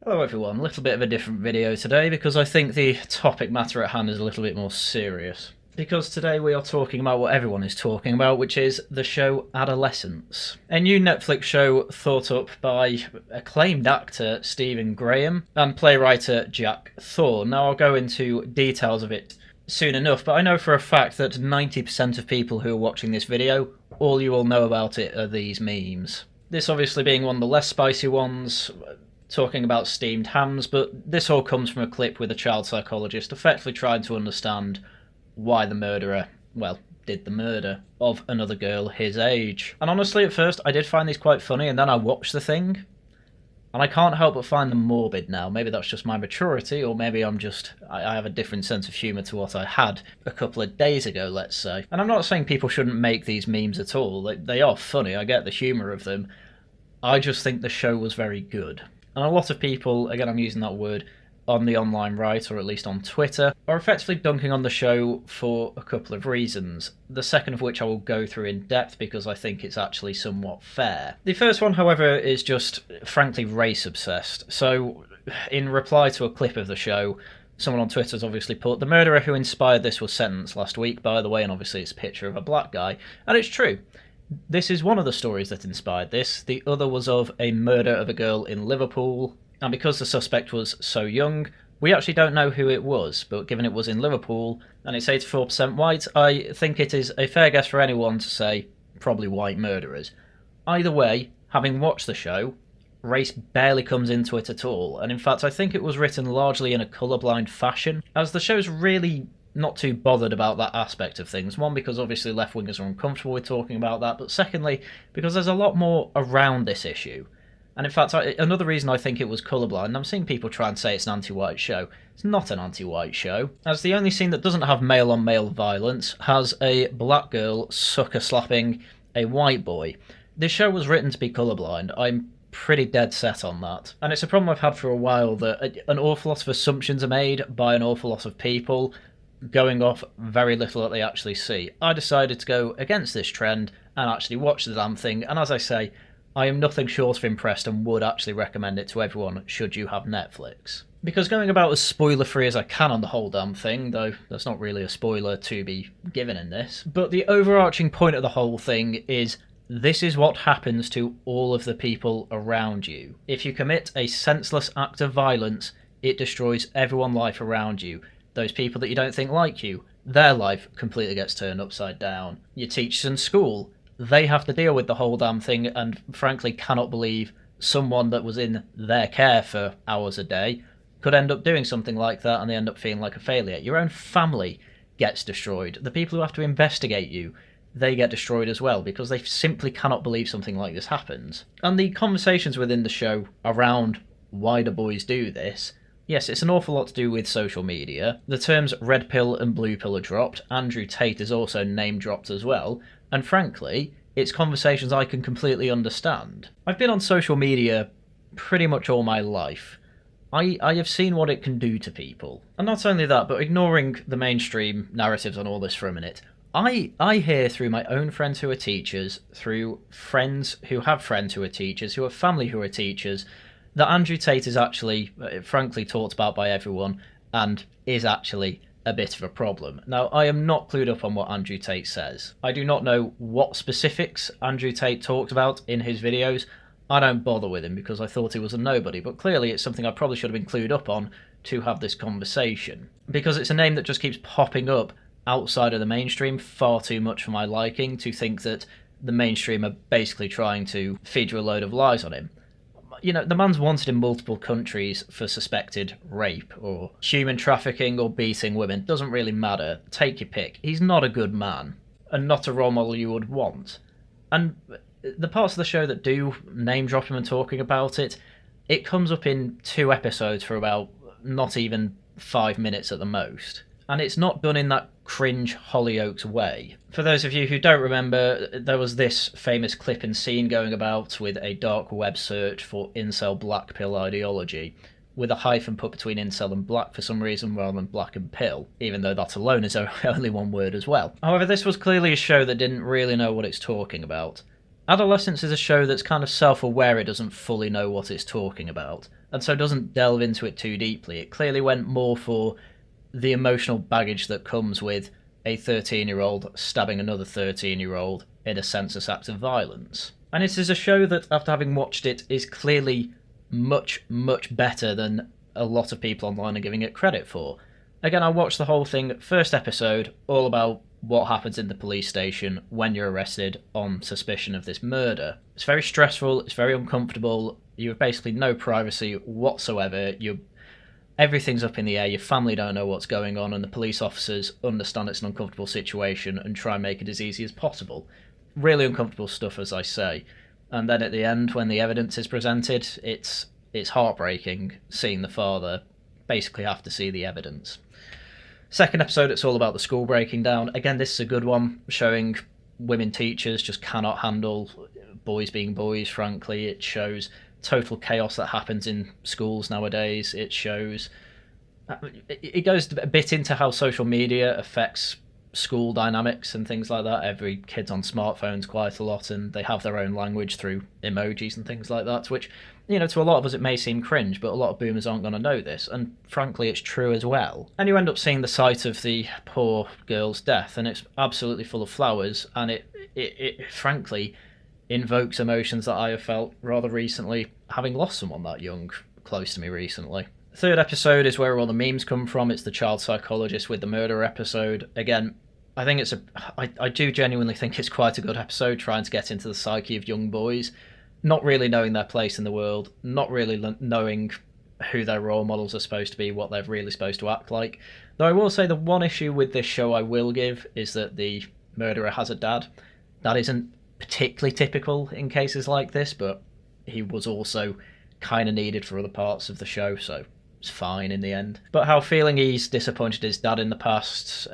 Hello everyone, a little bit of a different video today because I think the topic matter at hand is a little bit more serious. Because today we are talking about what everyone is talking about, which is the show Adolescence. A new Netflix show thought up by acclaimed actor Stephen Graham and playwright Jack Thorne. Now I'll go into details of it soon enough, but I know for a fact that 90% of people who are watching this video, all you will know about it are these memes. This obviously being one of the less spicy ones, talking about steamed hams, but this all comes from a clip with a child psychologist effectively trying to understand why the murderer, well, did the murder of another girl his age. And honestly, at first, I did find these quite funny, and then I watched the thing, and I can't help but find them morbid now. Maybe that's just my maturity, or maybe I have a different sense of humour to what I had a couple of days ago, let's say. And I'm not saying people shouldn't make these memes at all. They are funny, I get the humour of them. I just think the show was very good. And a lot of people, again I'm using that word, on the online right, or at least on Twitter, are effectively dunking on the show for a couple of reasons. The second of which I will go through in depth because I think it's actually somewhat fair. The first one, however, is just frankly race obsessed. So, in reply to a clip of the show, someone on Twitter has obviously put, "The murderer who inspired this was sentenced last week, by the way," and obviously it's a picture of a black guy. And it's true. This is one of the stories that inspired this. The other was of a murder of a girl in Liverpool, and because the suspect was so young, we actually don't know who it was, but given it was in Liverpool, and it's 84% white, I think it is a fair guess for anyone to say probably white murderers. Either way, having watched the show, race barely comes into it at all, and in fact I think it was written largely in a colourblind fashion, as the show's really not too bothered about that aspect of things. One, because obviously left-wingers are uncomfortable with talking about that, but secondly, because there's a lot more around this issue. And in fact, another reason I think it was colourblind, I'm seeing people try and say it's an anti-white show. It's not an anti-white show, as the only scene that doesn't have male-on-male violence has a black girl sucker-slapping a white boy. This show was written to be colourblind. I'm pretty dead set on that. And it's a problem I've had for a while, that an awful lot of assumptions are made by an awful lot of people, going off very little that they actually see. I decided to go against this trend and actually watch the damn thing, and as I say, I am nothing short of impressed and would actually recommend it to everyone should you have Netflix. Because going about as spoiler-free as I can on the whole damn thing, though that's not really a spoiler to be given in this, but the overarching point of the whole thing is this is what happens to all of the people around you. If you commit a senseless act of violence, it destroys everyone's life around you. Those people that you don't think like you, their life completely gets turned upside down. Your teachers in school, they have to deal with the whole damn thing and frankly cannot believe someone that was in their care for hours a day could end up doing something like that and they end up feeling like a failure. Your own family gets destroyed. The people who have to investigate you, they get destroyed as well because they simply cannot believe something like this happens. And the conversations within the show around why do boys do this, yes, it's an awful lot to do with social media. The terms red pill and blue pill are dropped. Andrew Tate is also name dropped as well. And frankly, it's conversations I can completely understand. I've been on social media pretty much all my life. I have seen what it can do to people. And not only that, but ignoring the mainstream narratives on all this for a minute, I hear through my own friends who are teachers, through friends who have friends who are teachers, who have family who are teachers, that Andrew Tate is actually, frankly, talked about by everyone and is actually a bit of a problem. Now, I am not clued up on what Andrew Tate says. I do not know what specifics Andrew Tate talked about in his videos. I don't bother with him because I thought he was a nobody, but clearly it's something I probably should have been clued up on to have this conversation. Because it's a name that just keeps popping up outside of the mainstream far too much for my liking to think that the mainstream are basically trying to feed you a load of lies on him. You know, the man's wanted in multiple countries for suspected rape or human trafficking or beating women. Doesn't really matter. Take your pick. He's not a good man and not a role model you would want. And the parts of the show that do name drop him and talking about it, it comes up in 2 episodes for about not even 5 minutes at the most. And it's not done in that cringe Hollyoaks way. For those of you who don't remember, there was this famous clip and scene going about with a dark web search for incel black pill ideology, with a hyphen put between incel and black for some reason rather than black and pill, even though that alone is only one word as well. However, this was clearly a show that didn't really know what it's talking about. Adolescence is a show that's kind of self-aware it doesn't fully know what it's talking about. and so doesn't delve into it too deeply. It clearly went more for the emotional baggage that comes with a 13-year-old stabbing another 13-year-old in a senseless act of violence. And it is a show that, after having watched it, is clearly much, much better than a lot of people online are giving it credit for. Again, I watched the whole thing, first episode, all about what happens in the police station when you're arrested on suspicion of this murder. It's very stressful, it's very uncomfortable, you have basically no privacy whatsoever, everything's up in the air, your family don't know what's going on, and the police officers understand it's an uncomfortable situation and try and make it as easy as possible. Really uncomfortable stuff, as I say. And then at the end, when the evidence is presented, it's heartbreaking seeing the father basically have to see the evidence. Second episode, it's all about the school breaking down. Again, this is a good one, showing women teachers just cannot handle boys being boys, frankly. It shows total chaos that happens in schools nowadays. It shows... It goes a bit into how social media affects school dynamics and things like that. Every kid's on smartphones quite a lot, and they have their own language through emojis and things like that, which, you know, to a lot of us it may seem cringe, but a lot of boomers aren't going to know this, and frankly it's true as well. And you end up seeing the site of the poor girl's death, and it's absolutely full of flowers, and it frankly invokes emotions that I have felt rather recently, having lost someone that young close to me recently. Third episode is where all the memes come from. It's the child psychologist with the murder episode. Again, I think I do genuinely think it's quite a good episode, trying to get into the psyche of young boys, not really knowing their place in the world, not really knowing who their role models are supposed to be, what they're really supposed to act like. Though I will say the one issue with this show I will give is that the murderer has a dad. That isn't particularly typical in cases like this, but he was also kind of needed for other parts of the show, so it's fine in the end. But how feeling he's disappointed his dad in the past,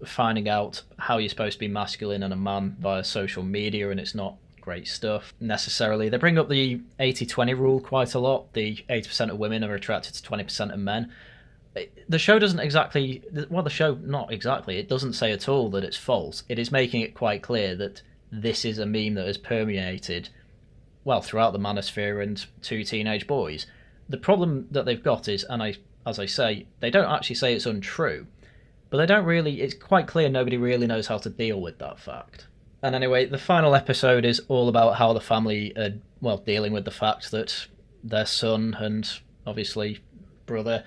finding out how you're supposed to be masculine and a man via social media, and it's not great stuff necessarily. They bring up the 80-20 rule quite a lot. The 80% of women are attracted to 20% of men. The show doesn't exactly... Well, the show, not exactly. It doesn't say at all that it's false. It is making it quite clear that this is a meme that has permeated, well, throughout the manosphere and to teenage boys. The problem that they've got is, and as I say, they don't actually say it's untrue, but they don't really... It's quite clear nobody really knows how to deal with that fact. And anyway, the final episode is all about how the family are, well, dealing with the fact that their son and, obviously, brother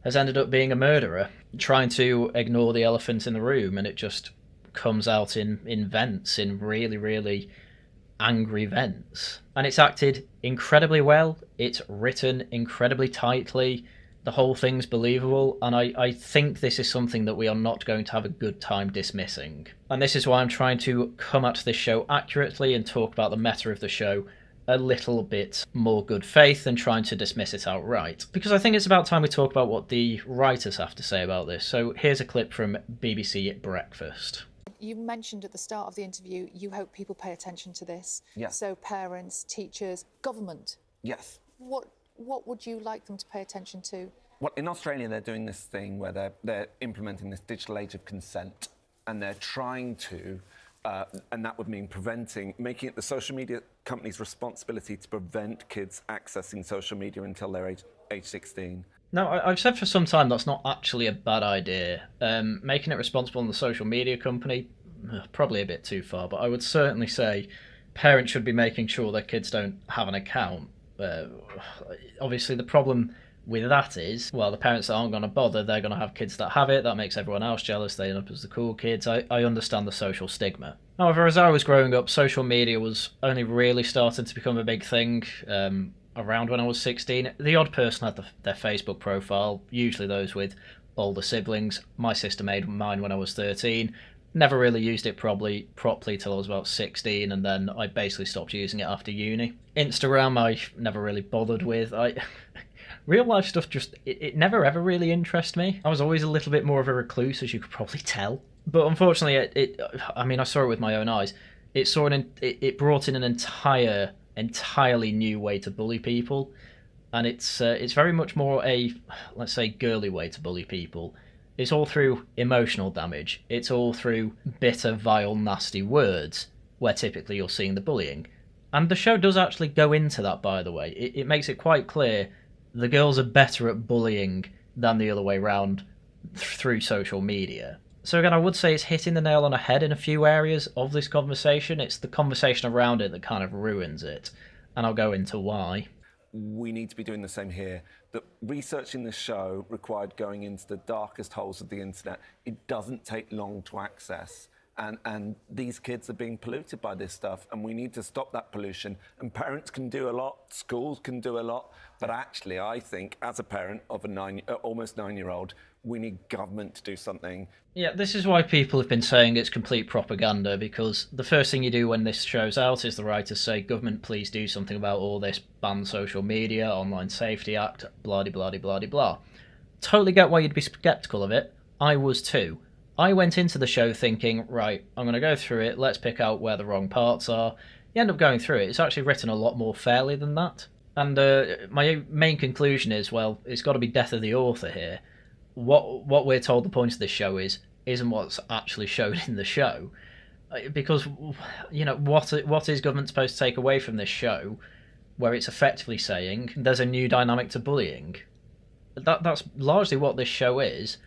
has ended up being a murderer, trying to ignore the elephant in the room, and it just comes out in vents, in really, really angry vents. And it's acted incredibly well, it's written incredibly tightly, the whole thing's believable, and I think this is something that we are not going to have a good time dismissing. And this is why I'm trying to come at this show accurately and talk about the meta of the show a little bit more good faith than trying to dismiss it outright. Because I think it's about time we talk about what the writers have to say about this. So here's a clip from BBC Breakfast. You mentioned at the start of the interview you hope people pay attention to this. Yes. So parents, teachers, government. Yes. What would you like them to pay attention to? Well, in Australia, they're doing this thing where they're implementing this digital age of consent, and they're trying to, and that would mean making it the social media company's responsibility to prevent kids accessing social media until they're age 16. Now, I've said for some time that's not actually a bad idea. Making it responsible on the social media company, probably a bit too far, but I would certainly say parents should be making sure their kids don't have an account. Obviously, the problem with that is, well, the parents that aren't going to bother, they're going to have kids that have it. That makes everyone else jealous. They end up as the cool kids. I understand the social stigma. However, as I was growing up, social media was only really starting to become a big thing around when I was 16. The odd person had their Facebook profile, usually those with older siblings. My sister made mine when I was 13. Never really used it properly till I was about 16, and then I basically stopped using it after uni. Instagram I never really bothered with. Real life stuff just, it never ever really interested me. I was always a little bit more of a recluse, as you could probably tell. But unfortunately, I saw it with my own eyes. It brought in an entirely new way to bully people, and it's very much more a, let's say, girly way to bully people. It's all through emotional damage. It's all through bitter, vile, nasty words, where typically you're seeing the bullying. And the show does actually go into that, by the way. It makes it quite clear the girls are better at bullying than the other way round through social media. So again, I would say it's hitting the nail on the head in a few areas of this conversation. It's the conversation around it that kind of ruins it, and I'll go into why. We need to be doing the same here. That researching this show required going into the darkest holes of the internet. It doesn't take long to access. And these kids are being polluted by this stuff, and we need to stop that pollution. And parents can do a lot, schools can do a lot, but actually I think as a parent of a almost 9-year-old, we need government to do something. Yeah, this is why people have been saying it's complete propaganda, because the first thing you do when this show's out is the writers say, government, please do something about all this, ban social media, Online Safety Act, blah de blah de blah de blah. Totally get why you'd be sceptical of it. I was too. I went into the show thinking, right, I'm going to go through it, let's pick out where the wrong parts are. You end up going through it, it's actually written a lot more fairly than that. And my main conclusion is, well, it's got to be death of the author here. What we're told the point of this show isn't what's actually shown in the show. Because, you know, what is government supposed to take away from this show where it's effectively saying there's a new dynamic to bullying? That's largely what this show is.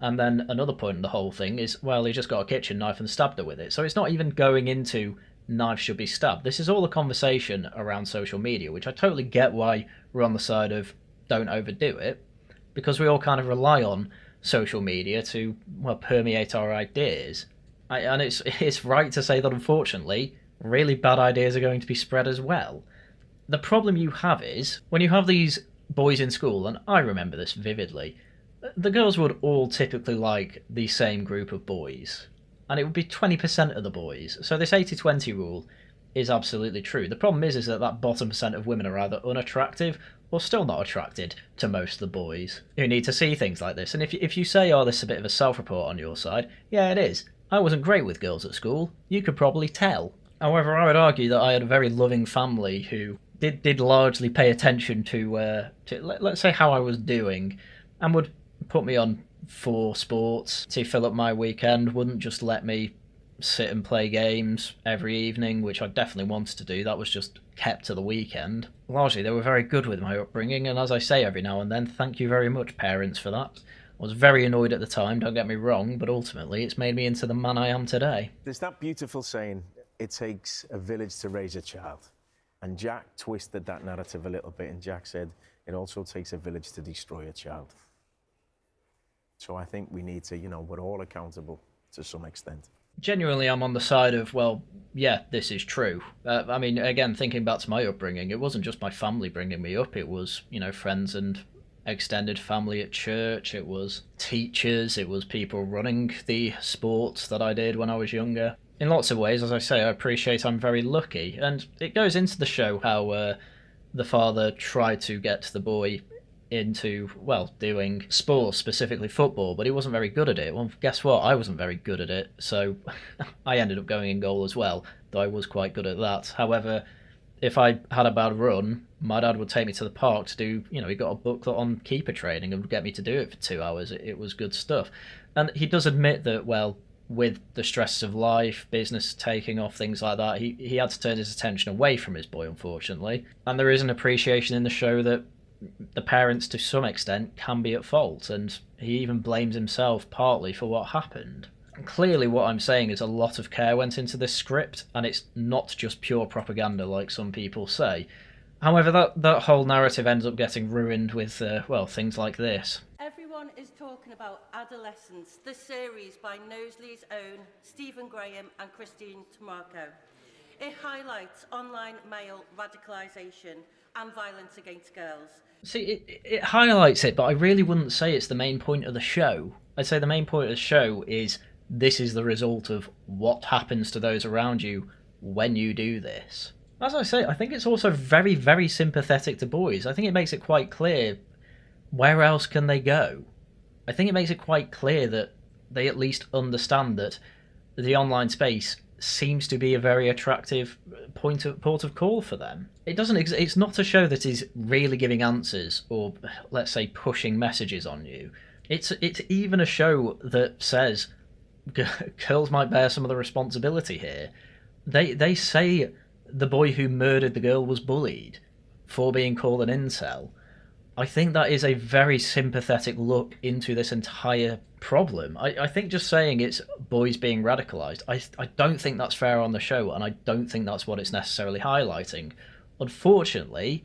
And then another point in the whole thing is, well, he just got a kitchen knife and stabbed her with it. So it's not even going into knives should be stabbed. This is all a conversation around social media, which I totally get why we're on the side of don't overdo it, because we all kind of rely on social media to, well, permeate our ideas. And it's right to say that, unfortunately, really bad ideas are going to be spread as well. The problem you have is, when you have these boys in school, and I remember this vividly, the girls would all typically like the same group of boys, and it would be 20% of the boys. So this 80-20 rule is absolutely true. The problem is that bottom percent of women are either unattractive or still not attracted to most of the boys who need to see things like this. And if you say, oh, this is a bit of a self-report on your side, yeah, it is. I wasn't great with girls at school. You could probably tell. However, I would argue that I had a very loving family who did largely pay attention to let's say, how I was doing, and would put me on for sports to fill up my weekend, wouldn't just let me sit and play games every evening, which I definitely wanted to do. That was just kept to the weekend. Largely, they were very good with my upbringing, and as I say every now and then, thank you very much, parents, for that. I was very annoyed at the time, don't get me wrong, but ultimately it's made me into the man I am today. There's that beautiful saying, it takes a village to raise a child. And Jack twisted that narrative a little bit, and Jack said, it also takes a village to destroy a child. So I think we need to, we're all accountable to some extent. Genuinely, I'm on the side of, well, yeah, this is true. I mean, again, thinking back to my upbringing, it wasn't just my family bringing me up. It was, friends and extended family at church. It was teachers. It was people running the sports that I did when I was younger. In lots of ways, as I say, I appreciate I'm very lucky. And it goes into the show how the father tried to get the boy into, well, doing sports, specifically football, but he wasn't very good at it. Well, guess what? I wasn't very good at it, so I ended up going in goal as well, though I was quite good at that. However, if I had a bad run, my dad would take me to the park to do, he got a booklet on keeper training and would get me to do it for 2 hours. It was good stuff. And he does admit that, well, with the stress of life, business taking off, things like that, he had to turn his attention away from his boy, unfortunately. And there is an appreciation in the show that the parents, to some extent, can be at fault, and he even blames himself partly for what happened. And clearly what I'm saying is a lot of care went into this script, and it's not just pure propaganda like some people say. However, that whole narrative ends up getting ruined with, things like this. Everyone is talking about Adolescence, the series by Knowsley's own Stephen Graham and Christine Tamarco. It highlights online male radicalisation and violence against girls. See, it highlights it, but I really wouldn't say it's the main point of the show. I'd say the main point of the show is this is the result of what happens to those around you when you do this. As I say, I think it's also very, very sympathetic to boys. I think it makes it quite clear where else can they go. I think it makes it quite clear that they at least understand that the online space seems to be a very attractive port of call for them. It's not a show that is really giving answers or, let's say, pushing messages on you. It's even a show that says girls might bear some of the responsibility here. They say the boy who murdered the girl was bullied for being called an incel. I think that is a very sympathetic look into this entire problem. I think just saying it's boys being radicalised, I don't think that's fair on the show, and I don't think that's what it's necessarily highlighting. Unfortunately,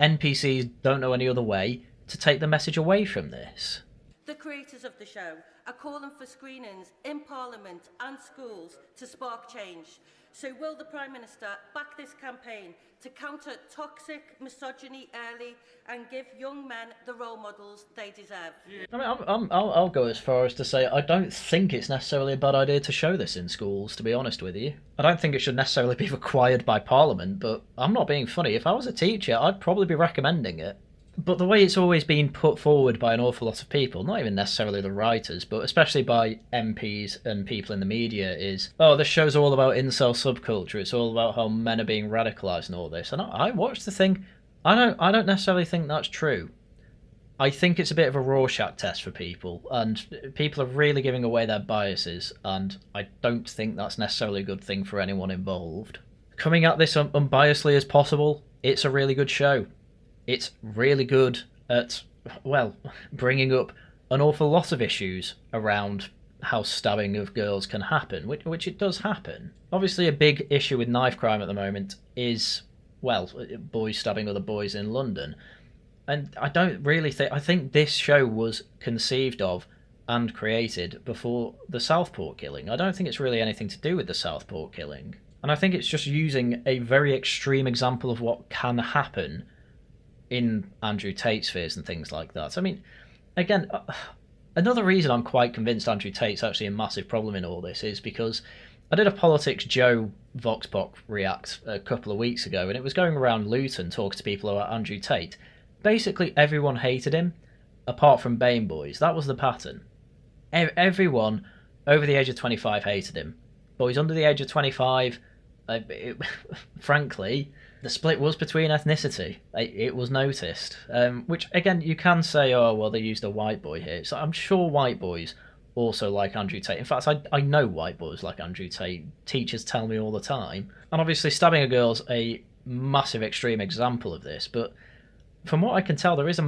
NPCs don't know any other way to take the message away from this. The creators of the show are calling for screenings in Parliament and schools to spark change. So will the Prime Minister back this campaign to counter toxic misogyny early and give young men the role models they deserve? I mean, I'll go as far as to say I don't think it's necessarily a bad idea to show this in schools, to be honest with you. I don't think it should necessarily be required by Parliament, but I'm not being funny. If I was a teacher, I'd probably be recommending it. But the way it's always been put forward by an awful lot of people, not even necessarily the writers, but especially by MPs and people in the media, is, oh, this show's all about incel subculture, it's all about how men are being radicalised and all this. And I watched the thing, I don't necessarily think that's true. I think it's a bit of a Rorschach test for people, and people are really giving away their biases, and I don't think that's necessarily a good thing for anyone involved. Coming at this unbiasedly as possible, it's a really good show. It's really good at, well, bringing up an awful lot of issues around how stabbing of girls can happen, which it does happen. Obviously, a big issue with knife crime at the moment is, well, boys stabbing other boys in London. And I don't really think... I think this show was conceived of and created before the Southport killing. I don't think it's really anything to do with the Southport killing. And I think it's just using a very extreme example of what can happen in Andrew Tate's fears and things like that. I mean, again, another reason I'm quite convinced Andrew Tate's actually a massive problem in all this is because I did a Politics Joe Vox Pop React a couple of weeks ago, and it was going around Luton talking to people about Andrew Tate. Basically, everyone hated him, apart from BAME boys. That was the pattern. Everyone over the age of 25 hated him. Boys under the age of 25, frankly... The split was between ethnicity. It was noticed. Which, again, you can say, oh, well, they used a white boy here. So I'm sure white boys also like Andrew Tate. In fact, I know white boys like Andrew Tate. Teachers tell me all the time. And obviously, stabbing a girl's a massive extreme example of this. But from what I can tell, there is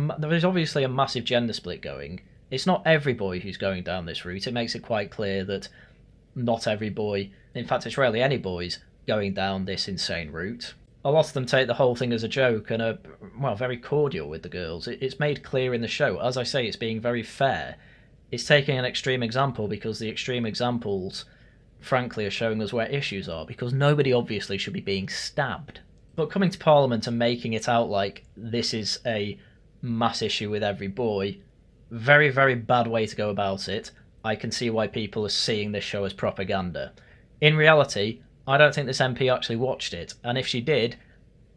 obviously a massive gender split going. It's not every boy who's going down this route. It makes it quite clear that not every boy, in fact, it's rarely any boys going down this insane route. A lot of them take the whole thing as a joke and are, well, very cordial with the girls. It's made clear in the show. As I say, it's being very fair. It's taking an extreme example because the extreme examples, frankly, are showing us where issues are, because nobody obviously should be being stabbed. But coming to Parliament and making it out like this is a mass issue with every boy, very, very bad way to go about it. I can see why people are seeing this show as propaganda. In reality, I don't think this MP actually watched it, and if she did,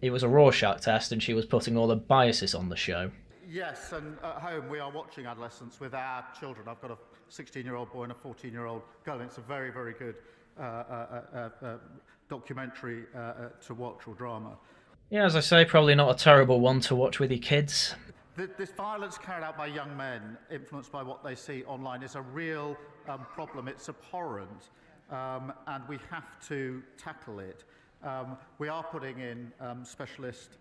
it was a Rorschach test and she was putting all the biases on the show. Yes, and at home we are watching Adolescence with our children. I've got a 16-year-old boy and a 14-year-old girl, and it's a very, very good documentary to watch, or drama. Yeah, as I say, probably not a terrible one to watch with your kids. This violence carried out by young men, influenced by what they see online, is a real problem. It's abhorrent. And we have to tackle it. We are putting in specialist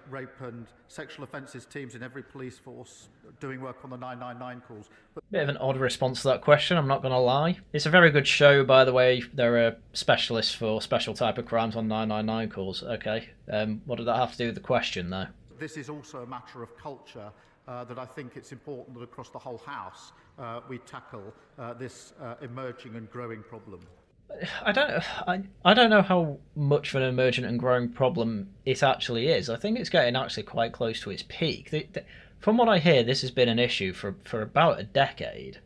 rape and sexual offences teams in every police force, doing work on the 999 calls. Bit of an odd response to that question, I'm not going to lie. It's a very good show, by the way. There are specialists for special type of crimes on 999 calls. Okay, what did that have to do with the question, though? This is also a matter of culture that I think it's important that across the whole House we tackle this emerging and growing problem. I don't know how much of an emergent and growing problem it actually is. I think it's getting actually quite close to its peak. From what I hear, this has been an issue for about a decade.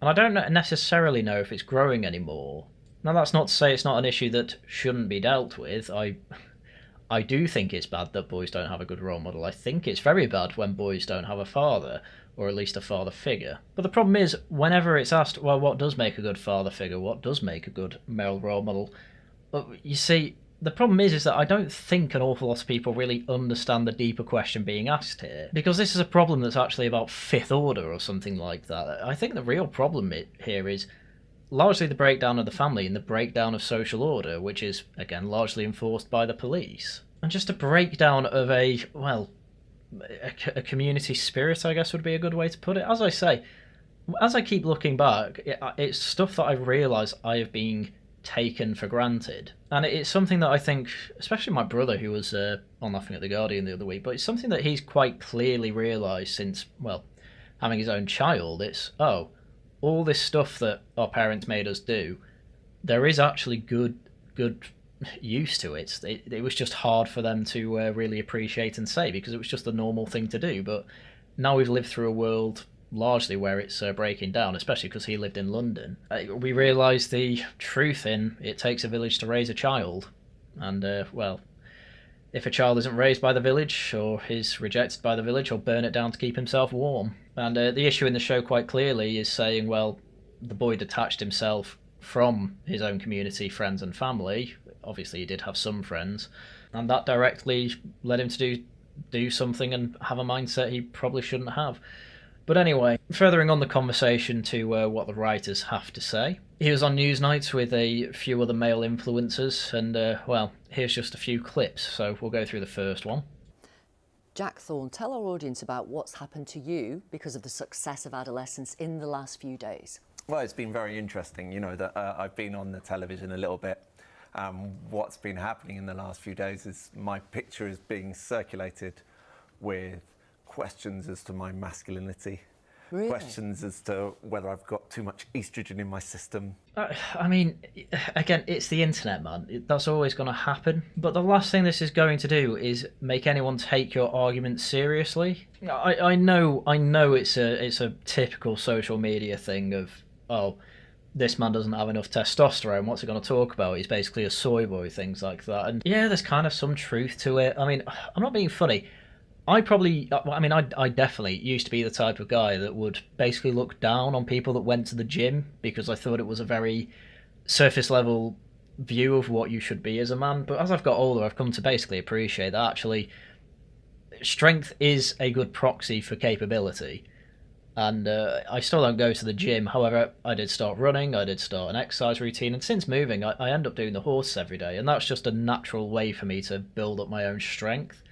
And I don't necessarily know if it's growing anymore. Now, that's not to say it's not an issue that shouldn't be dealt with. I do think it's bad that boys don't have a good role model. I think it's very bad when boys don't have a father, or at least a father figure. But the problem is, whenever it's asked, well, what does make a good father figure? What does make a good male role model? Well, you see, the problem is that I don't think an awful lot of people really understand the deeper question being asked here. Because this is a problem that's actually about fifth order or something like that. I think the real problem here is largely the breakdown of the family and the breakdown of social order, which is, again, largely enforced by the police. And just a breakdown of a, well, a community spirit, I guess would be a good way to put it. As I say, as I keep looking back, it's stuff that I've realised I have been taken for granted. And it's something that I think, especially my brother who was on Laughing at the Guardian the other week, but it's something that he's quite clearly realised since, well, having his own child. It's, oh, all this stuff that our parents made us do, there is actually good use to it. It was just hard for them to really appreciate and say, because it was just the normal thing to do. But now we've lived through a world largely where it's breaking down, especially because he lived in London. We realise the truth in it takes a village to raise a child. And, well, if a child isn't raised by the village or is rejected by the village, he'll burn it down to keep himself warm. And the issue in the show quite clearly is saying, well, the boy detached himself from his own community, friends and family. Obviously he did have some friends, and that directly led him to do something and have a mindset he probably shouldn't have. But anyway, furthering on the conversation to what the writers have to say. He was on Newsnight with a few other male influencers, and, well, here's just a few clips, so we'll go through the first one. Jack Thorne, tell our audience about what's happened to you because of the success of Adolescence in the last few days. Well, it's been very interesting, you know, that I've been on the television a little bit. What's been happening in the last few days is my picture is being circulated with questions as to my masculinity. Really? Questions as to whether I've got too much estrogen in my system. I mean, again, it's the internet, man. That's always going to happen. But the last thing this is going to do is make anyone take your argument seriously. I know it's a typical social media thing of, oh, this man doesn't have enough testosterone, what's he going to talk about? He's basically a soy boy, things like that. And yeah, there's kind of some truth to it. I mean, I'm not being funny. I definitely used to be the type of guy that would basically look down on people that went to the gym because I thought it was a very surface level view of what you should be as a man. But as I've got older, I've come to basically appreciate that actually strength is a good proxy for capability. And I still don't go to the gym. However, I did start running, I did start an exercise routine, and since moving, I end up doing the horse every day. And that's just a natural way for me to build up my own strength.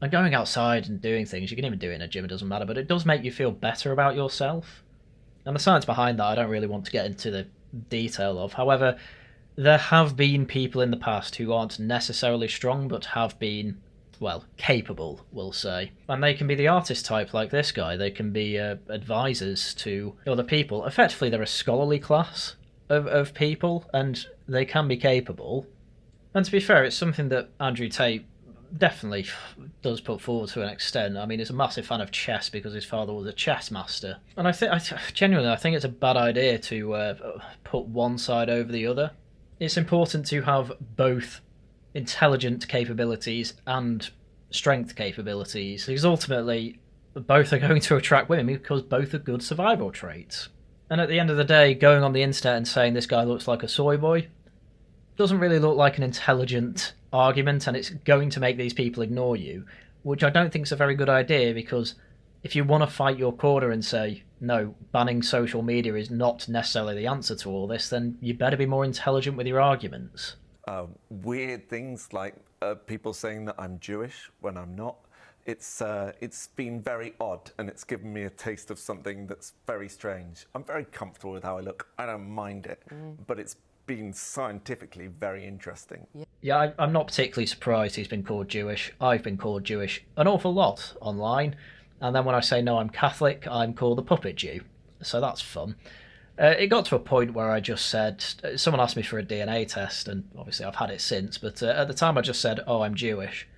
And going outside and doing things, you can even do it in a gym, it doesn't matter, but it does make you feel better about yourself. And the science behind that, I don't really want to get into the detail of. However, there have been people in the past who aren't necessarily strong, but have been, well, capable, we'll say. And they can be the artist type like this guy. They can be advisors to other people. Effectively, they're a scholarly class of people, and they can be capable. And to be fair, it's something that Andrew Tate definitely does put forward to an extent. I mean, he's a massive fan of chess because his father was a chess master. And genuinely, I think it's a bad idea to put one side over the other. It's important to have both intelligent capabilities and strength capabilities, because ultimately both are going to attract women because both are good survival traits. And at the end of the day, going on the internet and saying this guy looks like a soy boy doesn't really look like an intelligent argument, and it's going to make these people ignore you, which I don't think is a very good idea, because if you want to fight your corner and say, no, banning social media is not necessarily the answer to all this, then you better be more intelligent with your arguments. Weird things like people saying that I'm Jewish when I'm not. It's been very odd, and it's given me a taste of something that's very strange. I'm very comfortable with how I look. I don't mind it, but it's been scientifically very interesting. Yeah, I'm not particularly surprised he's been called Jewish. I've been called Jewish an awful lot online, and then when I say no, I'm Catholic, I'm called the Puppet Jew. So that's fun. It got to a point where I just said, someone asked me for a DNA test, and obviously I've had it since, but at the time I just said, oh, I'm Jewish.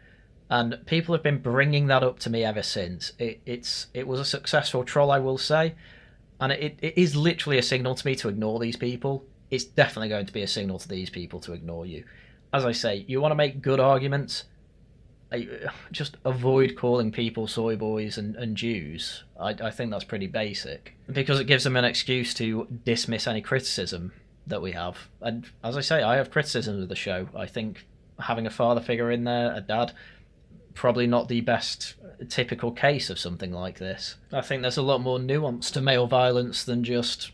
And people have been bringing that up to me ever since. It was a successful troll, I will say, and it is literally a signal to me to ignore these people. It's definitely going to be a signal to these people to ignore you. As I say, you want to make good arguments, just avoid calling people soy boys and Jews. I think that's pretty basic, because it gives them an excuse to dismiss any criticism that we have. And as I say, I have criticisms of the show. I think having a father figure in there, a dad, probably not the best typical case of something like this. I think there's a lot more nuance to male violence than just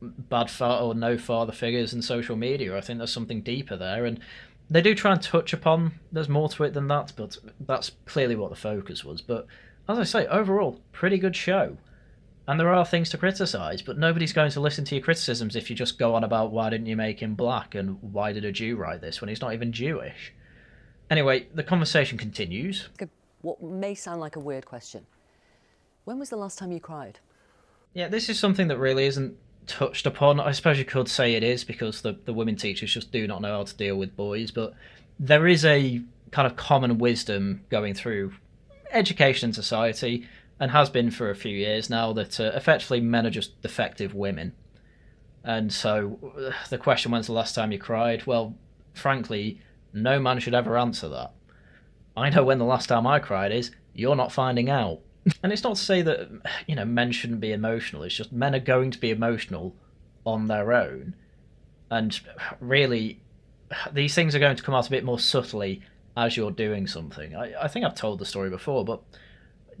bad or no father figures in social media. I think there's something deeper there, and they do try and touch upon there's more to it than that, but that's clearly what the focus was. But As I say, overall, pretty good show. And there are things to criticise, but nobody's going to listen to your criticisms if you just go on about why didn't you make him black and why did a Jew write this when he's not even Jewish. Anyway, the conversation continues. What may sound like a weird question. When was the last time you cried? Yeah, this is something that really isn't touched upon. I suppose you could say it is because the women teachers just do not know how to deal with boys, but there is a kind of common wisdom going through education and society, and has been for a few years now, that effectively men are just defective women. And so the question, when's the last time you cried? Well, frankly, no man should ever answer that. I know when the last time I cried is. You're not finding out. And it's not to say that, men shouldn't be emotional. It's just men are going to be emotional on their own. And really, these things are going to come out a bit more subtly as you're doing something. I think I've told the story before, but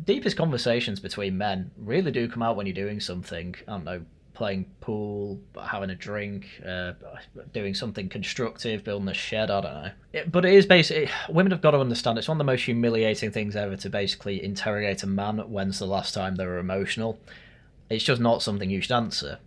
deepest conversations between men really do come out when you're doing something. I don't know, playing pool, having a drink, doing something constructive, building a shed, I don't know. But it is basically, women have got to understand it's one of the most humiliating things ever to basically interrogate a man when's the last time they were emotional. It's just not something you should answer.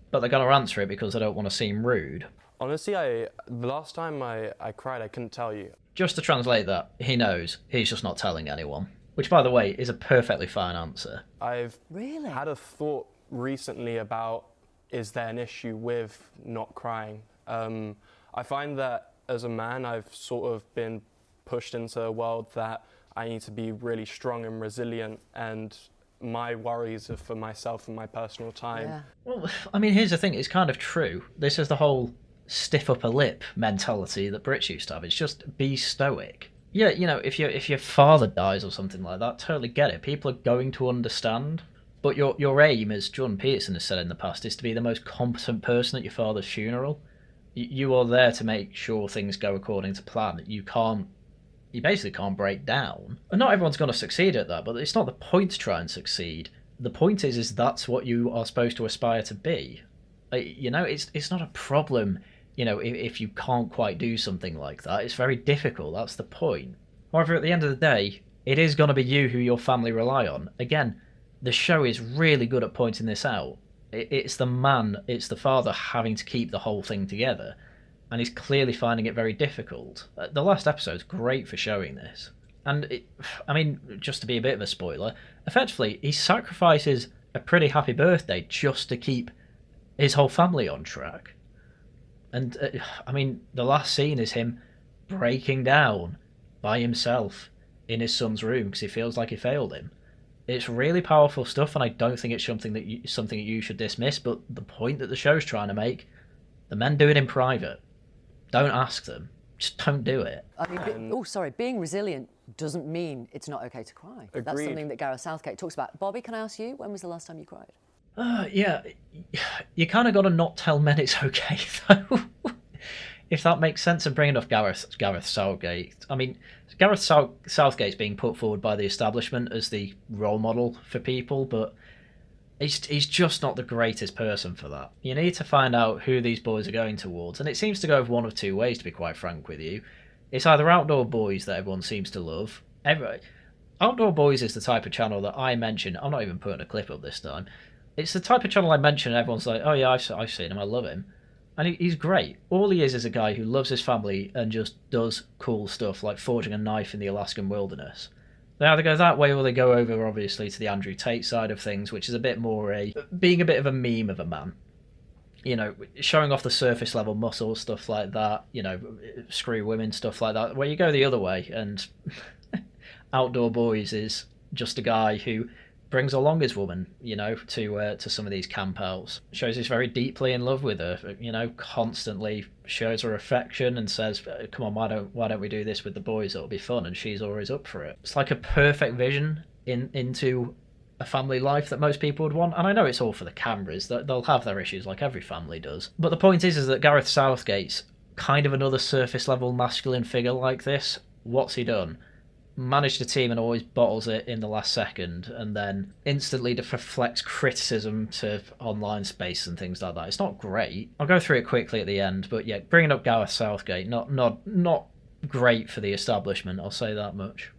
But they're going to answer it because they don't want to seem rude. Honestly, the last time I cried, I couldn't tell you. Just to translate that, he knows, he's just not telling anyone. Which, by the way, is a perfectly fine answer. I've had a thought recently about, is there an issue with not crying? I find that as a man, I've sort of been pushed into a world that I need to be really strong and resilient, and my worries are for myself and my personal time. Yeah. Well, I mean, here's the thing, it's kind of true. This is the whole stiff upper lip mentality that Brits used to have. It's just be stoic. Yeah, if your father dies or something like that, totally get it. People are going to understand. But your aim, as Jordan Peterson has said in the past, is to be the most competent person at your father's funeral. You are there to make sure things go according to plan. You basically can't break down. And not everyone's going to succeed at that, but it's not the point to try and succeed. The point is that's what you are supposed to aspire to be. It's not a problem, if you can't quite do something like that. It's very difficult, that's the point. However, at the end of the day, it is going to be you who your family rely on. Again, the show is really good at pointing this out. It's the man, it's the father having to keep the whole thing together, and he's clearly finding it very difficult. The last episode's great for showing this. And, just to be a bit of a spoiler, effectively, he sacrifices a pretty happy birthday just to keep his whole family on track. And, the last scene is him breaking down by himself in his son's room because he feels like he failed him. It's really powerful stuff, and I don't think it's something that you should dismiss, but the point that the show's trying to make, the men do it in private. Don't ask them. Just don't do it. Being resilient doesn't mean it's not okay to cry. Agreed. That's something that Gareth Southgate talks about. Bobby, can I ask you, when was the last time you cried? Yeah, you kind of got to not tell men it's okay, though. If that makes sense, and bringing up Gareth Southgate. Gareth Southgate's being put forward by the establishment as the role model for people, but he's just not the greatest person for that. You need to find out who these boys are going towards, and it seems to go one of two ways, to be quite frank with you. It's either Outdoor Boys that everyone seems to love. Outdoor Boys is the type of channel that I mention. I'm not even putting a clip up this time. It's the type of channel I mention and everyone's like, oh yeah, I've seen him, I love him. And he's great. All he is a guy who loves his family and just does cool stuff like forging a knife in the Alaskan wilderness. They either go that way or they go over, obviously, to the Andrew Tate side of things, which is a bit more being a bit of a meme of a man. Showing off the surface level muscles, stuff like that, screw women, stuff like that, where you go the other way. And Outdoor Boys is just a guy who brings along his woman, to some of these campouts. Shows he's very deeply in love with her, constantly shows her affection and says, come on, why don't we do this with the boys, it'll be fun, and she's always up for it. It's like a perfect vision into a family life that most people would want, and I know it's all for the cameras, they'll have their issues like every family does. But the point is that Gareth Southgate's kind of another surface level masculine figure like this. What's he done? Managed a team and always bottles it in the last second, and then instantly deflects criticism to online space and things like that. It's not great. I'll go through it quickly at the end, but yeah, bringing up Gareth Southgate, not great for the establishment, I'll say that much.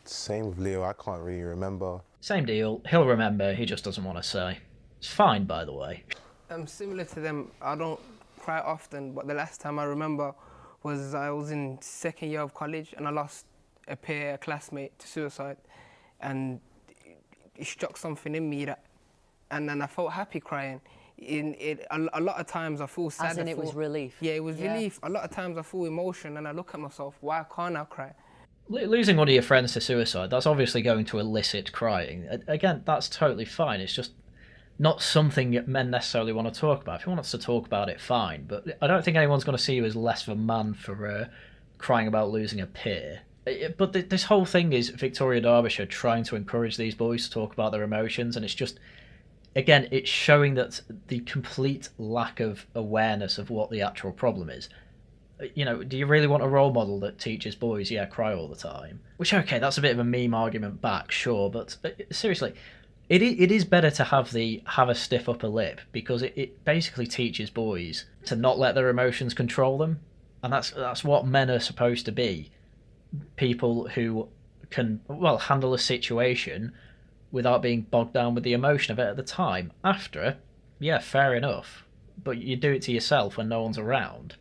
Same with Leo, I can't really remember. Same deal. He'll remember, he just doesn't want to say. It's fine, by the way. Similar to them, I don't cry often, but the last time I remember was I was in second year of college and I lost a classmate to suicide, and it struck something in me and then I felt happy crying. A lot of times I feel sad. As in it was relief? Yeah, it was relief. A lot of times I feel emotion and I look at myself, why can't I cry? Losing one of your friends to suicide, that's obviously going to elicit crying. Again, that's totally fine. It's just not something men necessarily want to talk about. If you want us to talk about it, fine. But I don't think anyone's going to see you as less of a man for crying about losing a peer. But this whole thing is Victoria Derbyshire trying to encourage these boys to talk about their emotions, and it's just, again, it's showing that the complete lack of awareness of what the actual problem is. You know, do you really want a role model that teaches boys, cry all the time? Which, okay, that's a bit of a meme argument back, sure, but seriously, it is better to have a stiff upper lip, because it basically teaches boys to not let their emotions control them, and that's what men are supposed to be. People who can, handle a situation without being bogged down with the emotion of it at the time. After, fair enough, but you do it to yourself when no one's around,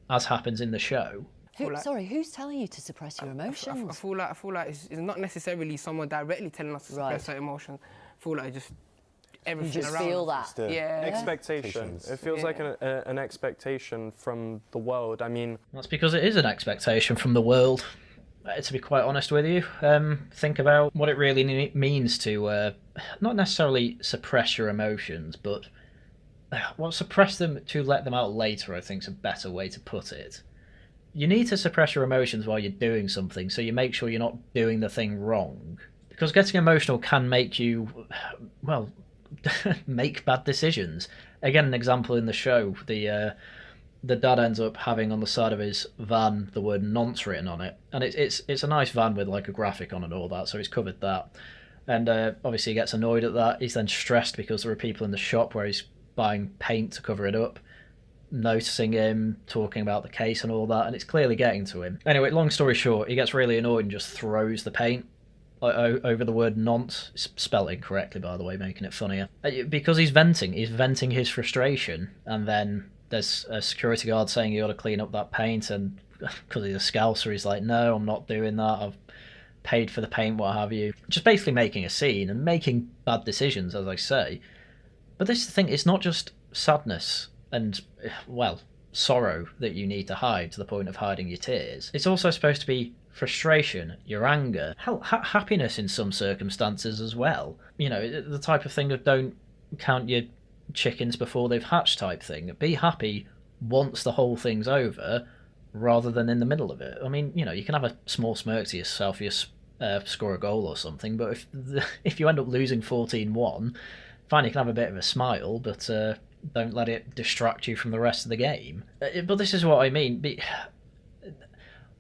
as happens in the show. Who's telling you to suppress your emotions? I feel like it's not necessarily someone directly telling us to suppress our emotions. I feel like just everything you just around feel us. that. Expectation. It feels like an expectation from the world. I mean, that's because it is an expectation from the world. To be quite honest with you, think about what it really means to not necessarily suppress your emotions, but suppress them to let them out later, I think is a better way to put it. You need to suppress your emotions while you're doing something, so you make sure you're not doing the thing wrong. Because getting emotional can make you, make bad decisions. Again, an example in the show, the dad ends up having on the side of his van the word nonce written on it, and it's a nice van with like a graphic on and all that, so he's covered that, and obviously he gets annoyed at that. He's then stressed because there are people in the shop where he's buying paint to cover it up, noticing him, talking about the case and all that, and it's clearly getting to him. Anyway, long story short, he gets really annoyed and just throws the paint over the word nonce. It's spelled incorrectly, by the way, making it funnier, because he's venting his frustration, and then there's a security guard saying you ought to clean up that paint, and because he's a scouser, he's like, no, I'm not doing that, I've paid for the paint, what have you. Just basically making a scene and making bad decisions, as I say. But this is the thing, it's not just sadness and, sorrow that you need to hide to the point of hiding your tears. It's also supposed to be frustration, your anger, hell, happiness in some circumstances as well. You know, the type of thing of don't count your chickens before they've hatched type thing. Be happy once the whole thing's over, rather than in the middle of it. I mean, you know, you can have a small smirk to yourself if you score a goal or something, but if you end up losing 14-1, fine, you can have a bit of a smile, but don't let it distract you from the rest of the game. But this is what I mean.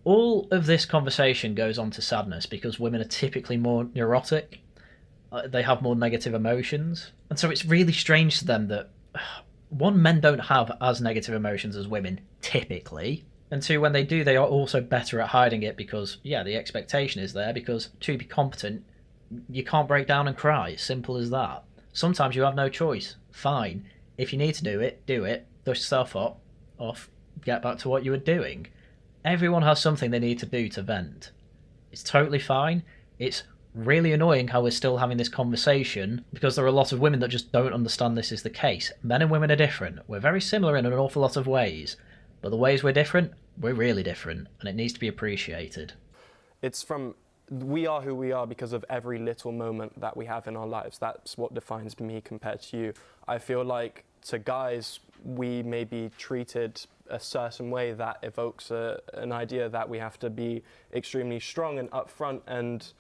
All of this conversation goes on to sadness because women are typically more neurotic. They have more negative emotions. And so it's really strange to them that, one, men don't have as negative emotions as women, typically. And two, when they do, they are also better at hiding it because, the expectation is there, because to be competent, you can't break down and cry. Simple as that. Sometimes you have no choice. Fine. If you need to do it, dust yourself off, get back to what you were doing. Everyone has something they need to do to vent. It's totally fine. It's really annoying how we're still having this conversation because there are a lot of women that just don't understand this is the case. Men and women are different. We're very similar in an awful lot of ways. But the ways we're different, we're really different. And it needs to be appreciated. We are who we are because of every little moment that we have in our lives. That's what defines me compared to you. I feel like to guys, we may be treated a certain way that evokes an idea that we have to be extremely strong and upfront and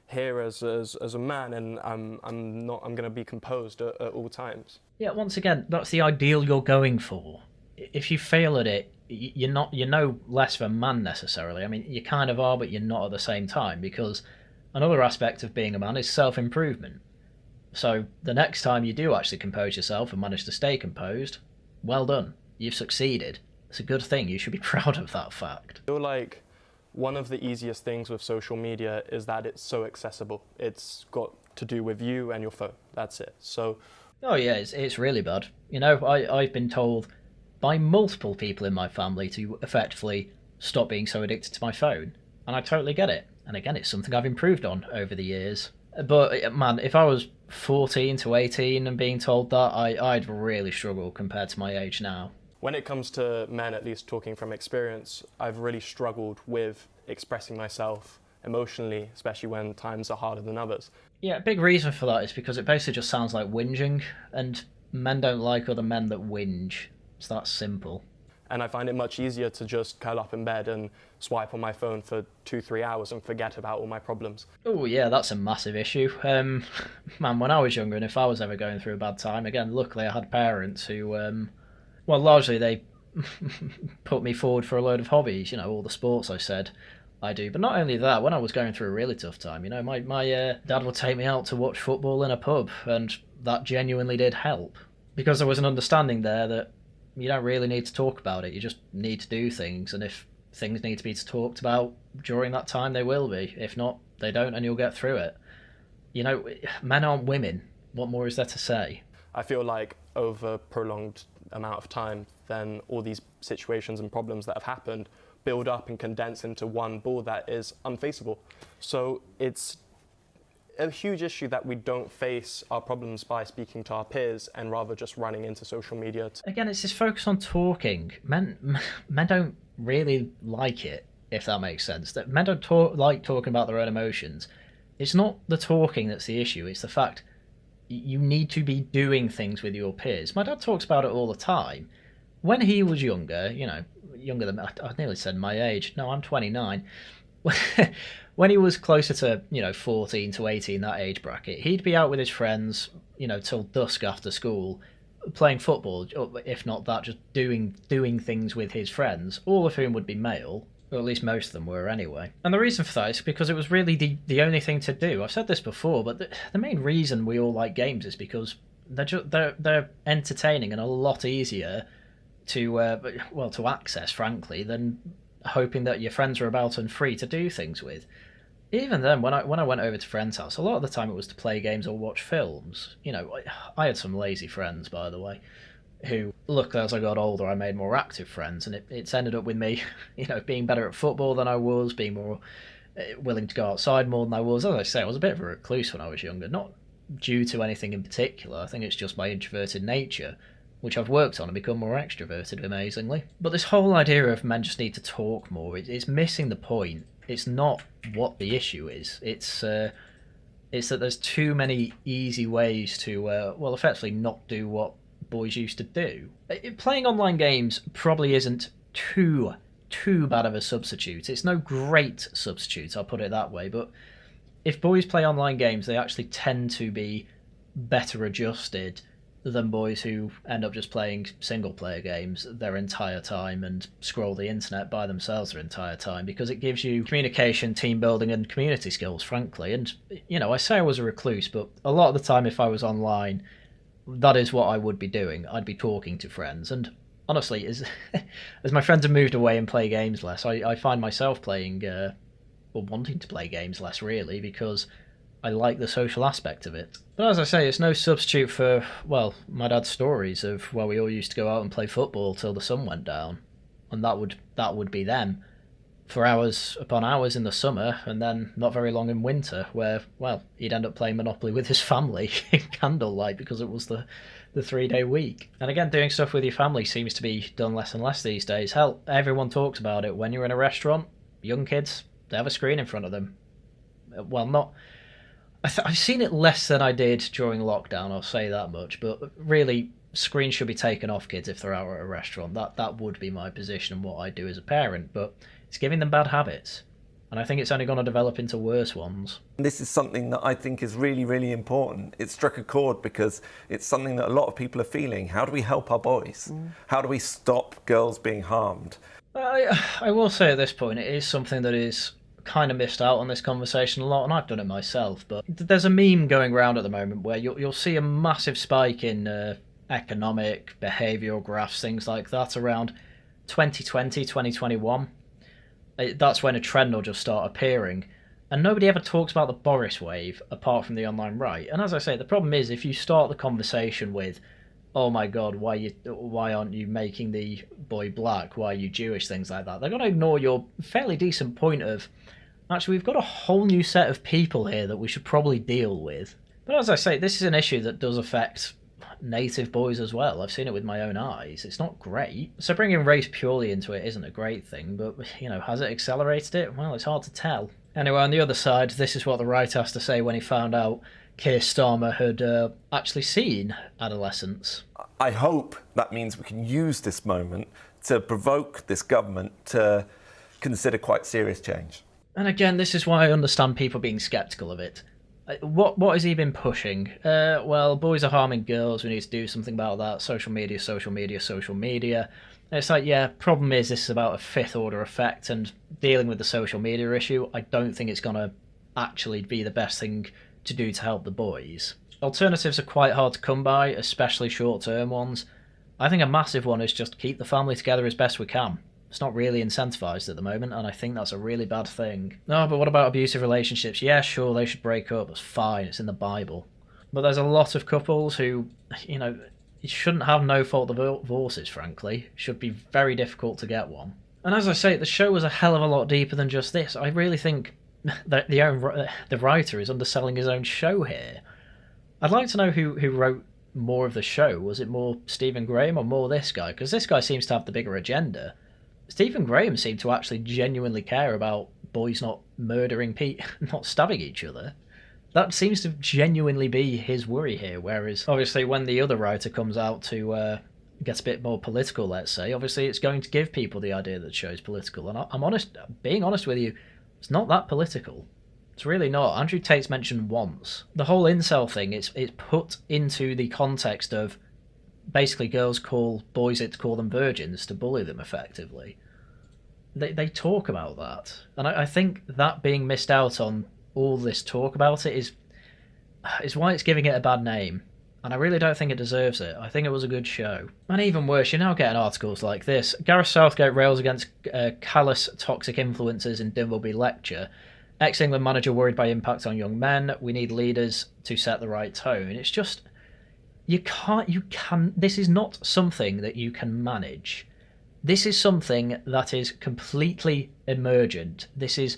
here as a man, and I'm going to be composed at all times. Yeah, once again, that's the ideal you're going for. If you fail at it, you're no less of a man necessarily. I mean, you kind of are, but you're not at the same time, because another aspect of being a man is self-improvement. So the next time you do actually compose yourself and manage to stay composed, well done. You've succeeded. It's a good thing. You should be proud of that fact. I feel like One of the easiest things with social media is that it's so accessible. It's got to do with you and your phone. That's it. So, oh yeah, it's really bad. You know, I've been told by multiple people in my family to effectively stop being so addicted to my phone, and I totally get it. And again, it's something I've improved on over the years. But man, if I was 14 to 18 and being told that, I'd really struggle compared to my age now. when it comes to men, at least talking from experience, I've really struggled with expressing myself emotionally, especially when times are harder than others. Yeah, a big reason for that is because it basically just sounds like whinging, and men don't like other men that whinge. It's that simple. And I find it much easier to just curl up in bed and swipe on my phone for 2-3 hours and forget about all my problems. Oh yeah, that's a massive issue. Man, when I was younger, and if I was ever going through a bad time, again, luckily I had parents who, well, largely they put me forward for a load of hobbies, you know, all the sports I said I do. But not only that, when I was going through a really tough time, you know, my dad would take me out to watch football in a pub, and that genuinely did help. Because there was an understanding there that you don't really need to talk about it, you just need to do things, and if things need to be talked about during that time, they will be. If not, they don't, and you'll get through it. You know, men aren't women. What more is there to say? I feel like over a prolonged amount of time, then all these situations and problems that have happened build up and condense into one ball that is unfaceable. So it's a huge issue that we don't face our problems by speaking to our peers and rather just running into social media. Again, it's this focus on talking. Men don't really like it, if that makes sense. That men don't like talking about their own emotions. It's not the talking that's the issue, it's the fact you need to be doing things with your peers. My dad talks about it all the time. When he was younger, you know, younger than I nearly said my age. No, I'm 29. When he was closer to, you know, 14 to 18, that age bracket, he'd be out with his friends, you know, till dusk after school, playing football, or if not that, just doing things with his friends, all of whom would be male, or at least most of them were anyway. And the reason for that is because it was really the only thing to do. I've said this before, but the main reason we all like games is because they're entertaining and a lot easier to access, frankly, than hoping that your friends are about and free to do things with. Even then, when I went over to friends' house, a lot of the time it was to play games or watch films. You know, I had some lazy friends, by the way, who, look, as I got older, I made more active friends, and it's ended up with me, you know, being better at football than I was, being more willing to go outside more than I was. As I say, I was a bit of a recluse when I was younger, not due to anything in particular. I think it's just my introverted nature, which I've worked on and become more extroverted, amazingly. But this whole idea of men just need to talk more, it's missing the point. It's not what the issue is. It's that there's too many easy ways to, well, effectively not do what boys used to do. Playing online games probably isn't too bad of a substitute. It's no great substitute, I'll put it that way, but if boys play online games, they actually tend to be better adjusted than boys who end up just playing single-player games their entire time and scroll the internet by themselves their entire time, because it gives you communication, team building, and community skills, frankly. And, you know, I say I was a recluse, but a lot of the time if I was online, that is what I would be doing. I'd be talking to friends. And honestly, as my friends have moved away and play games less, I find myself playing, or wanting to play games less, really, because I like the social aspect of it. But as I say, it's no substitute for, well, my dad's stories of where we all used to go out and play football till the sun went down. And that would be them for hours upon hours in the summer, and then not very long in winter, where, well, he'd end up playing Monopoly with his family in candlelight because it was the 3-day week. And again, doing stuff with your family seems to be done less and less these days. Hell, everyone talks about it. When you're in a restaurant, young kids, they have a screen in front of them. Well, not... I've seen it less than I did during lockdown, I'll say that much, but really, screens should be taken off kids if they're out at a restaurant. That would be my position and what I do as a parent, but it's giving them bad habits, and I think it's only going to develop into worse ones. This is something that I think is really, really important. It struck a chord because it's something that a lot of people are feeling. How do we help our boys? How do we stop girls being harmed? I will say at this point, it is something that is kind of missed out on this conversation a lot, and I've done it myself, but there's a meme going around at the moment where you'll see a massive spike in economic, behavioural graphs, things like that, around 2020, 2021. That's when a trend will just start appearing. And nobody ever talks about the Boris wave apart from the online right. And as I say, the problem is if you start the conversation with, oh my God, why aren't you making the boy black? Why are you Jewish? Things like that. They're going to ignore your fairly decent point of, actually, we've got a whole new set of people here that we should probably deal with. But as I say, this is an issue that does affect native boys as well. I've seen it with my own eyes. It's not great. So bringing race purely into it isn't a great thing, but, has it accelerated it? Well, it's hard to tell. Anyway, on the other side, this is what the writer has to say when he found out Keir Starmer had actually seen Adolescence. I hope that means we can use this moment to provoke this government to consider quite serious change. And again, this is why I understand people being sceptical of it. What has he been pushing? Well, boys are harming girls, we need to do something about that. Social media, social media, social media. And it's like, yeah, problem is this is about a fifth order effect, and dealing with the social media issue, I don't think it's going to actually be the best thing to do to help the boys. Alternatives are quite hard to come by, especially short-term ones. I think a massive one is just keep the family together as best we can. It's not really incentivised at the moment, and I think that's a really bad thing. No, but what about abusive relationships? Yeah, sure, they should break up. It's fine. It's in the Bible. But there's a lot of couples who, shouldn't have no-fault divorces, frankly. It should be very difficult to get one. And as I say, the show was a hell of a lot deeper than just this. I really think that the writer is underselling his own show here. I'd like to know who wrote more of the show. Was it more Stephen Graham or more this guy? Because this guy seems to have the bigger agenda. Stephen Graham seemed to actually genuinely care about boys not murdering not stabbing each other. That seems to genuinely be his worry here, whereas obviously when the other writer comes out to get a bit more political, let's say, obviously it's going to give people the idea that the show's political. And I'm being honest with you, it's not that political. It's really not. Andrew Tate's mentioned once. The whole incel thing, it's put into the context of basically girls call boys to call them virgins to bully them effectively. They talk about that. And I think that being missed out on all this talk about it is why it's giving it a bad name. And I really don't think it deserves it. I think it was a good show. And even worse, you're now getting articles like this. Gareth Southgate rails against callous toxic influences in Dimbleby lecture. Ex-England manager worried by impact on young men. We need leaders to set the right tone. It's just, this is not something that you can manage. This is something that is completely emergent. This is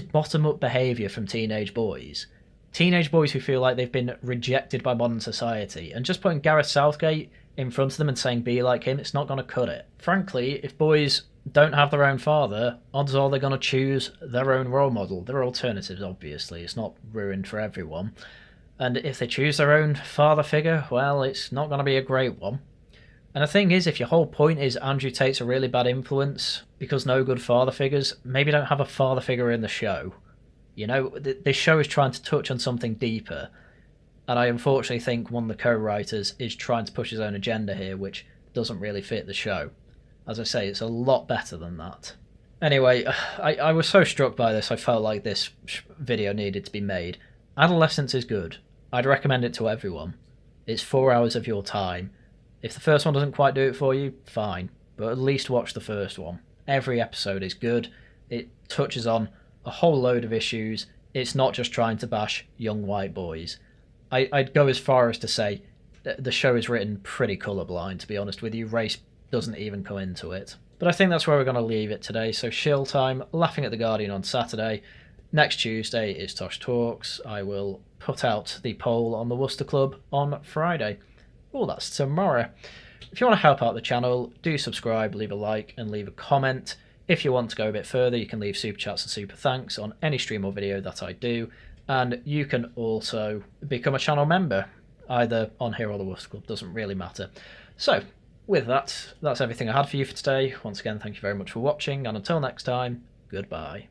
bottom-up behaviour from teenage boys. Teenage boys who feel like they've been rejected by modern society. And just putting Gareth Southgate in front of them and saying be like him, it's not going to cut it. Frankly, if boys don't have their own father, odds are they're going to choose their own role model. There are alternatives, obviously. It's not ruined for everyone. And if they choose their own father figure, well, it's not going to be a great one. And the thing is, if your whole point is Andrew Tate's a really bad influence because no good father figures, maybe don't have a father figure in the show. This show is trying to touch on something deeper. And I unfortunately think one of the co-writers is trying to push his own agenda here, which doesn't really fit the show. As I say, it's a lot better than that. Anyway, I was so struck by this, I felt like this video needed to be made. Adolescence is good. I'd recommend it to everyone. It's 4 hours of your time. If the first one doesn't quite do it for you, fine. But at least watch the first one. Every episode is good. It touches on a whole load of issues. It's not just trying to bash young white boys. I'd go as far as to say that the show is written pretty colourblind, to be honest with you. Race doesn't even come into it. But I think that's where we're going to leave it today. So shill time, laughing at the Guardian on Saturday. Next Tuesday is Tosh Talks. I will put out the poll on the Worcester Club on Friday. Oh, that's tomorrow. If you want to help out the channel, do subscribe, leave a like and leave a comment. If you want to go a bit further, you can leave super chats and super thanks on any stream or video that I do. And you can also become a channel member, either on here or the Worcester Club, doesn't really matter. So, with that, that's everything I had for you for today. Once again, thank you very much for watching, and until next time, goodbye.